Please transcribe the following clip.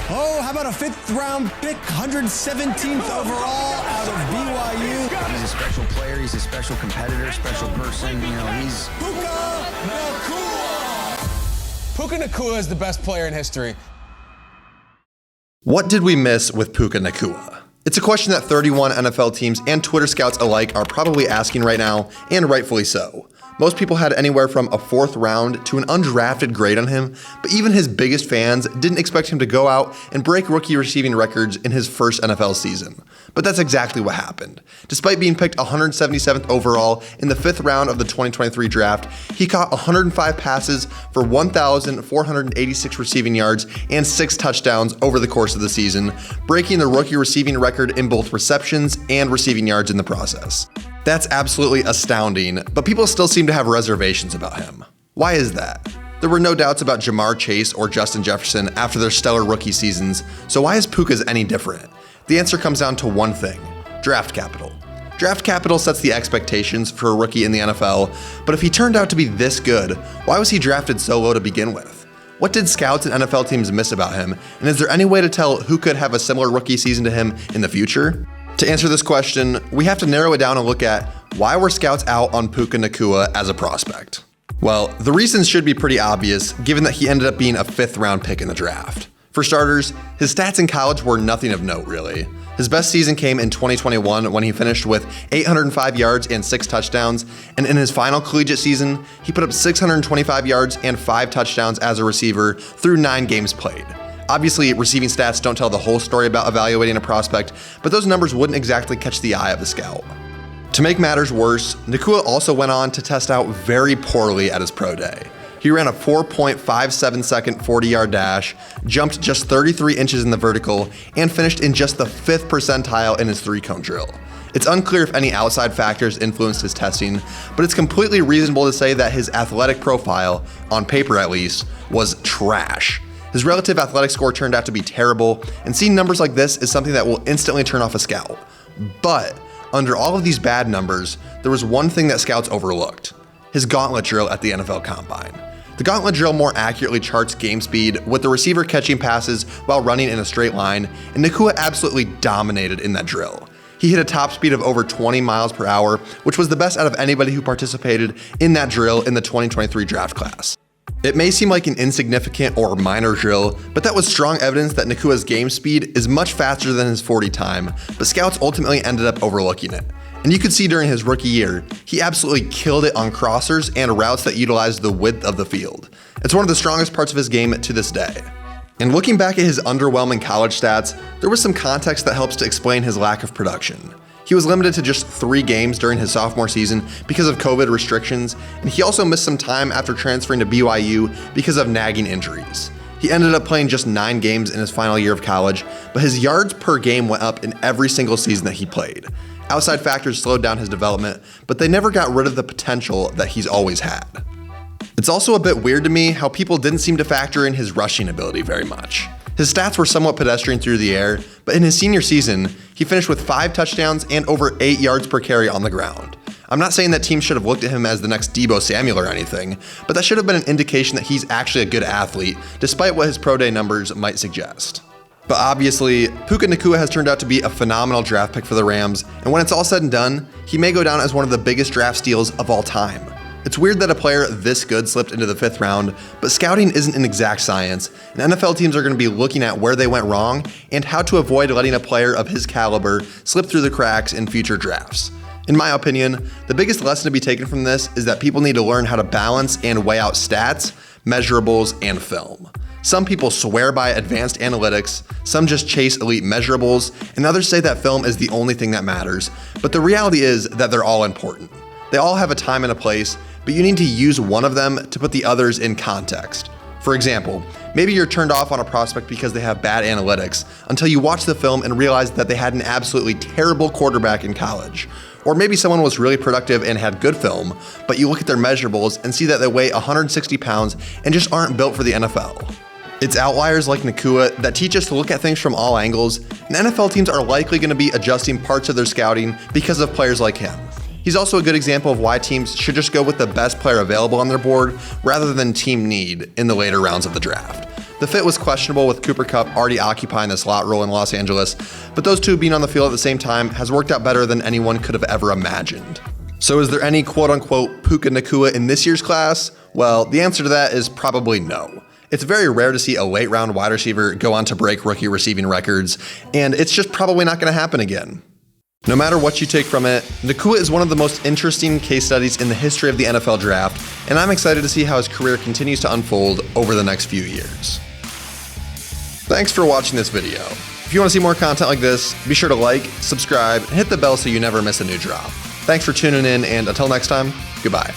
Oh, how about a 5th round pick, 117th overall out of BYU. He's a special player, he's a special competitor, special person, he's... Puka Nacua! Puka Nacua is the best player in history. What did we miss with Puka Nacua? It's a question that 31 NFL teams and Twitter scouts alike are probably asking right now, and rightfully so. Most people had anywhere from a 4th round to an undrafted grade on him, but even his biggest fans didn't expect him to go out and break rookie receiving records in his first NFL season. But that's exactly what happened. Despite being picked 177th overall in the 5th round of the 2023 draft, he caught 105 passes for 1,486 receiving yards and 6 touchdowns over the course of the season, breaking the rookie receiving record in both receptions and receiving yards in the process. That's absolutely astounding, but people still seem to have reservations about him. Why is that? There were no doubts about Jamar Chase or Justin Jefferson after their stellar rookie seasons, so why is Puka's any different? The answer comes down to one thing: draft capital. Draft capital sets the expectations for a rookie in the NFL, but if he turned out to be this good, why was he drafted so low to begin with? What did scouts and NFL teams miss about him, and is there any way to tell who could have a similar rookie season to him in the future? To answer this question, we have to narrow it down and look at why were scouts out on Puka Nacua as a prospect. Well, the reasons should be pretty obvious given that he ended up being a 5th round pick in the draft. For starters, his stats in college were nothing of note really. His best season came in 2021 when he finished with 805 yards and 6 touchdowns, and in his final collegiate season, he put up 625 yards and 5 touchdowns as a receiver through 9 games played. Obviously, receiving stats don't tell the whole story about evaluating a prospect, but those numbers wouldn't exactly catch the eye of the scout. To make matters worse, Nacua also went on to test out very poorly at his pro day. He ran a 4.57 second 40-yard dash, jumped just 33 inches in the vertical, and finished in just the 5th percentile in his 3-cone drill. It's unclear if any outside factors influenced his testing, but it's completely reasonable to say that his athletic profile, on paper at least, was trash. His relative athletic score turned out to be terrible, and seeing numbers like this is something that will instantly turn off a scout. But under all of these bad numbers, there was one thing that scouts overlooked: his gauntlet drill at the NFL Combine. The gauntlet drill more accurately charts game speed, with the receiver catching passes while running in a straight line, and Nacua absolutely dominated in that drill. He hit a top speed of over 20 miles per hour, which was the best out of anybody who participated in that drill in the 2023 draft class. It may seem like an insignificant or minor drill, but that was strong evidence that Nacua's game speed is much faster than his 40 time, but scouts ultimately ended up overlooking it. And you could see during his rookie year, he absolutely killed it on crossers and routes that utilized the width of the field. It's one of the strongest parts of his game to this day. And looking back at his underwhelming college stats, there was some context that helps to explain his lack of production. He was limited to just 3 games during his sophomore season because of COVID restrictions, and he also missed some time after transferring to BYU because of nagging injuries. He ended up playing just 9 games in his final year of college, but his yards per game went up in every single season that he played. Outside factors slowed down his development, but they never got rid of the potential that he's always had. It's also a bit weird to me how people didn't seem to factor in his rushing ability very much. His stats were somewhat pedestrian through the air, but in his senior season, he finished with 5 touchdowns and over 8 yards per carry on the ground. I'm not saying that teams should have looked at him as the next Deebo Samuel or anything, but that should have been an indication that he's actually a good athlete, despite what his pro day numbers might suggest. But obviously, Puka Nacua has turned out to be a phenomenal draft pick for the Rams, and when it's all said and done, he may go down as one of the biggest draft steals of all time. It's weird that a player this good slipped into the 5th round, but scouting isn't an exact science, and NFL teams are going to be looking at where they went wrong and how to avoid letting a player of his caliber slip through the cracks in future drafts. In my opinion, the biggest lesson to be taken from this is that people need to learn how to balance and weigh out stats, measurables, and film. Some people swear by advanced analytics, some just chase elite measurables, and others say that film is the only thing that matters, but the reality is that they're all important. They all have a time and a place, but you need to use one of them to put the others in context. For example, maybe you're turned off on a prospect because they have bad analytics until you watch the film and realize that they had an absolutely terrible quarterback in college. Or maybe someone was really productive and had good film, but you look at their measurables and see that they weigh 160 pounds and just aren't built for the NFL. It's outliers like Nacua that teach us to look at things from all angles, and NFL teams are likely going to be adjusting parts of their scouting because of players like him. He's also a good example of why teams should just go with the best player available on their board rather than team need in the later rounds of the draft. The fit was questionable with Cooper Kupp already occupying the slot role in Los Angeles, but those two being on the field at the same time has worked out better than anyone could have ever imagined. So is there any quote-unquote Puka Nacua in this year's class? Well, the answer to that is probably no. It's very rare to see a late-round wide receiver go on to break rookie receiving records, and it's just probably not going to happen again. No matter what you take from it, Nacua is one of the most interesting case studies in the history of the NFL draft, and I'm excited to see how his career continues to unfold over the next few years. Thanks for watching this video. If you want to see more content like this, be sure to like, subscribe, and hit the bell so you never miss a new drop. Thanks for tuning in, and until next time, goodbye.